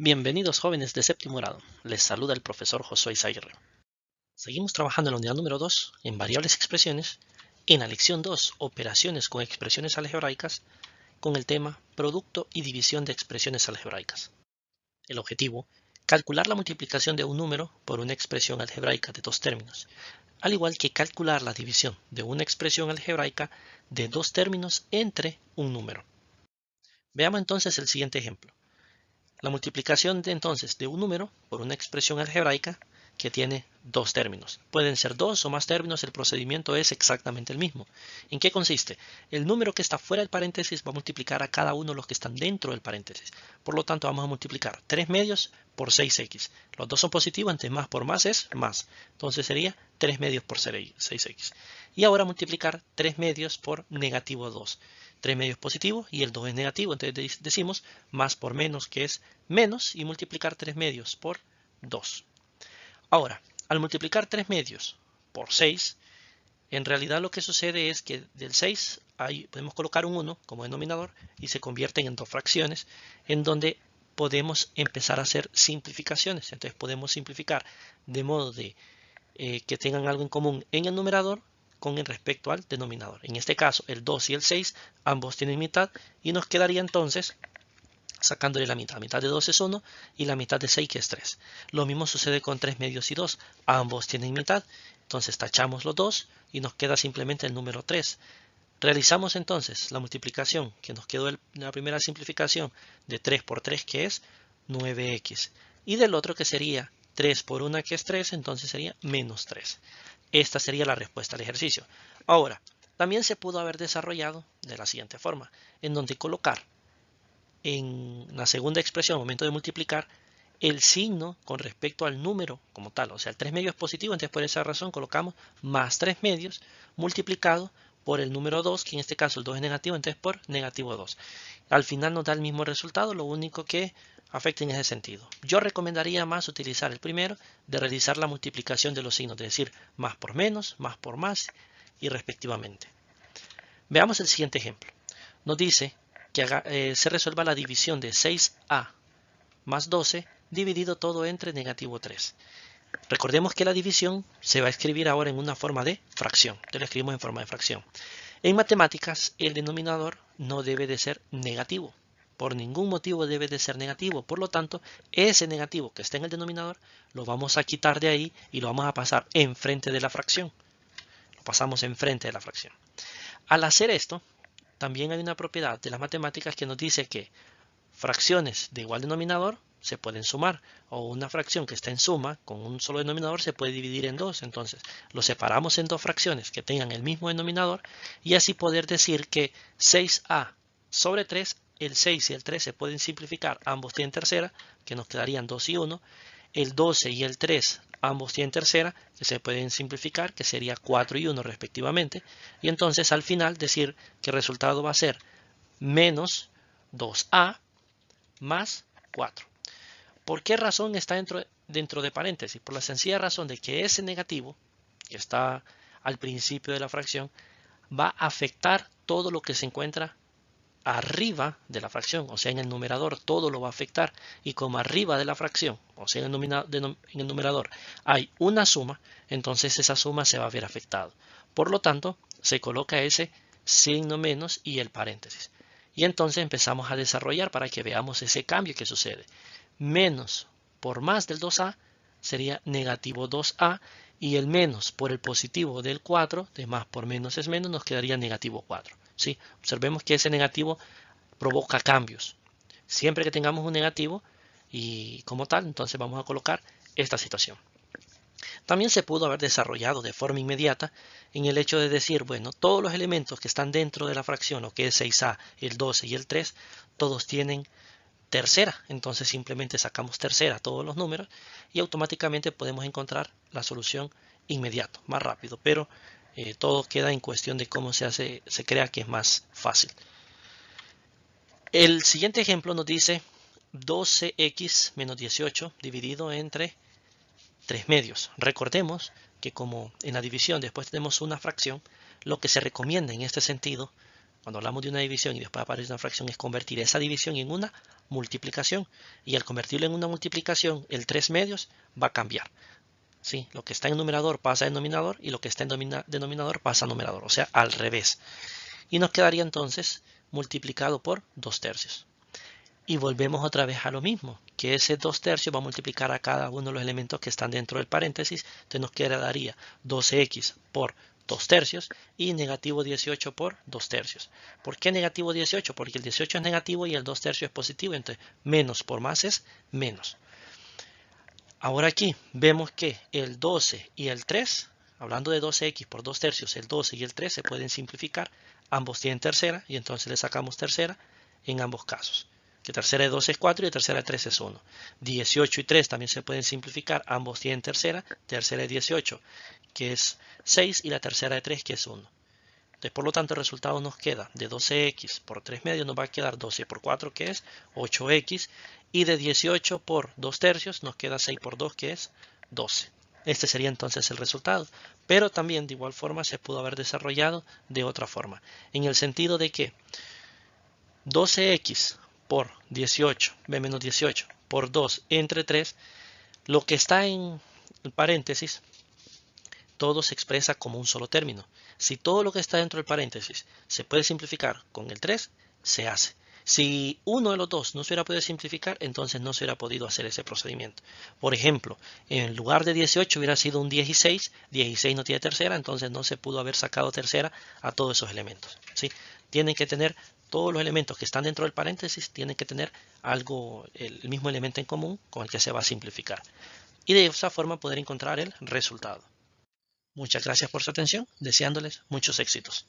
Bienvenidos jóvenes de séptimo grado, les saluda el profesor Josué Izaguirre. Seguimos trabajando en la unidad número 2 en variables expresiones, en la lección 2, operaciones con expresiones algebraicas, con el tema producto y división de expresiones algebraicas. El objetivo, calcular la multiplicación de un número por una expresión algebraica de dos términos, al igual que calcular la división de una expresión algebraica de dos términos entre un número. Veamos entonces el siguiente ejemplo. La multiplicación entonces de un número por una expresión algebraica que tiene dos términos. Pueden ser dos o más términos, el procedimiento es exactamente el mismo. ¿En qué consiste? El número que está fuera del paréntesis va a multiplicar a cada uno de los que están dentro del paréntesis. Por lo tanto, vamos a multiplicar 3 medios por 6x. Los dos son positivos, entonces más por más es más. Entonces sería 3 medios por 6x. Y ahora multiplicar 3 medios por negativo 2. 3 medios positivo y el 2 es negativo, entonces decimos más por menos, que es menos, y multiplicar 3 medios por 2. Ahora, al multiplicar 3 medios por 6, en realidad lo que sucede es que del 6 podemos colocar un 1 como denominador y se convierten en dos fracciones en donde podemos empezar a hacer simplificaciones. Entonces podemos simplificar de modo de que tengan algo en común en el numerador con respecto al denominador. En este caso, el 2 y el 6 ambos tienen mitad y nos quedaría entonces sacándole la mitad. La mitad de 2 es 1 y la mitad de 6 que es 3. Lo mismo sucede con 3 medios y 2. Ambos tienen mitad. Entonces tachamos los dos y nos queda simplemente el número 3. Realizamos entonces la multiplicación que nos quedó en la primera simplificación de 3 por 3 que es 9x. Y del otro que sería 3 por 1 que es 3, entonces sería menos 3. Esta sería la respuesta al ejercicio. Ahora, también se pudo haber desarrollado de la siguiente forma, en donde colocar en la segunda expresión al momento de multiplicar el signo con respecto al número como tal. O sea, el 3 medios es positivo, entonces por esa razón colocamos más 3 medios multiplicado por el número 2, que en este caso el 2 es negativo, entonces por negativo 2. Al final nos da el mismo resultado, lo único que afecta en ese sentido. Yo recomendaría más utilizar el primero de realizar la multiplicación de los signos, es decir, más por menos, más por más y respectivamente. Veamos el siguiente ejemplo. Nos dice que se resuelva la división de 6a más 12 dividido todo entre negativo 3. Recordemos que la división se va a escribir ahora en una forma de fracción. Entonces lo escribimos en forma de fracción. En matemáticas, el denominador no debe de ser negativo. Por ningún motivo debe de ser negativo. Por lo tanto, ese negativo que está en el denominador lo vamos a quitar de ahí y lo vamos a pasar enfrente de la fracción. Lo pasamos enfrente de la fracción. Al hacer esto, también hay una propiedad de las matemáticas que nos dice que fracciones de igual denominador se pueden sumar, o una fracción que está en suma con un solo denominador se puede dividir en dos. Entonces lo separamos en dos fracciones que tengan el mismo denominador y así poder decir que 6a sobre 3, el 6 y el 3 se pueden simplificar, ambos tienen tercera, que nos quedarían 2 y 1. El 12 y el 3 ambos tienen tercera, que se pueden simplificar, que sería 4 y 1 respectivamente. Y entonces al final decir que el resultado va a ser menos 2a más 4. ¿Por qué razón está dentro de paréntesis? Por la sencilla razón de que ese negativo, que está al principio de la fracción, va a afectar todo lo que se encuentra arriba de la fracción, o sea, en el numerador todo lo va a afectar, y como arriba de la fracción, o sea, en el numerador hay una suma, entonces esa suma se va a ver afectada. Por lo tanto, se coloca ese signo menos y el paréntesis. Y entonces empezamos a desarrollar para que veamos ese cambio que sucede. Menos por más del 2a sería negativo 2a, y el menos por el positivo del 4, de más por menos es menos, nos quedaría negativo 4. ¿Sí? Observemos que ese negativo provoca cambios. Siempre que tengamos un negativo y como tal, entonces vamos a colocar esta situación. También se pudo haber desarrollado de forma inmediata en el hecho de decir, bueno, todos los elementos que están dentro de la fracción, o que es 6a, el 12 y el 3, todos tienen tercera. Entonces simplemente sacamos tercera a todos los números y automáticamente podemos encontrar la solución inmediato, más rápido, pero todo queda en cuestión de cómo se crea que es más fácil. El siguiente ejemplo nos dice 12x menos 18 dividido entre 3 medios. Recordemos que como en la división después tenemos una fracción, lo que se recomienda en este sentido, cuando hablamos de una división y después aparece una fracción, es convertir esa división en una multiplicación. Y al convertirlo en una multiplicación, el 3 medios va a cambiar. ¿Sí? Lo que está en numerador pasa a denominador y lo que está en denominador pasa a numerador, o sea, al revés. Y nos quedaría entonces multiplicado por 2 tercios. Y volvemos otra vez a lo mismo, que ese 2 tercios va a multiplicar a cada uno de los elementos que están dentro del paréntesis. Entonces nos quedaría 12x por 2 tercios y negativo 18 por 2 tercios. ¿Por qué negativo 18? Porque el 18 es negativo y el 2 tercios es positivo. Entonces menos por más es menos. Ahora aquí vemos que el 12 y el 3, hablando de 12x por 2 tercios, el 12 y el 3 se pueden simplificar. Ambos tienen tercera y entonces le sacamos tercera en ambos casos. Que tercera de 2 es 4 y tercera de 3 es 1. 18 y 3 también se pueden simplificar. Ambos tienen tercera. Tercera de 18 que es 6 y la tercera de 3 que es 1. Entonces, por lo tanto, el resultado nos queda de 12x por 3 medios, nos va a quedar 12 por 4, que es 8x, y de 18 por 2 tercios nos queda 6 por 2, que es 12. Este sería entonces el resultado, pero también de igual forma se pudo haber desarrollado de otra forma, en el sentido de que 12x por 18, b menos 18, por 2 entre 3, lo que está en el paréntesis, todo se expresa como un solo término. Si todo lo que está dentro del paréntesis se puede simplificar con el 3, se hace. Si uno de los dos no se hubiera podido simplificar, entonces no se hubiera podido hacer ese procedimiento. Por ejemplo, en lugar de 18 hubiera sido un 16, 16 no tiene tercera, entonces no se pudo haber sacado tercera a todos esos elementos. ¿Sí? Tienen que tener todos los elementos que están dentro del paréntesis, tienen que tener algo, el mismo elemento en común con el que se va a simplificar. Y de esa forma poder encontrar el resultado. Muchas gracias por su atención, deseándoles muchos éxitos.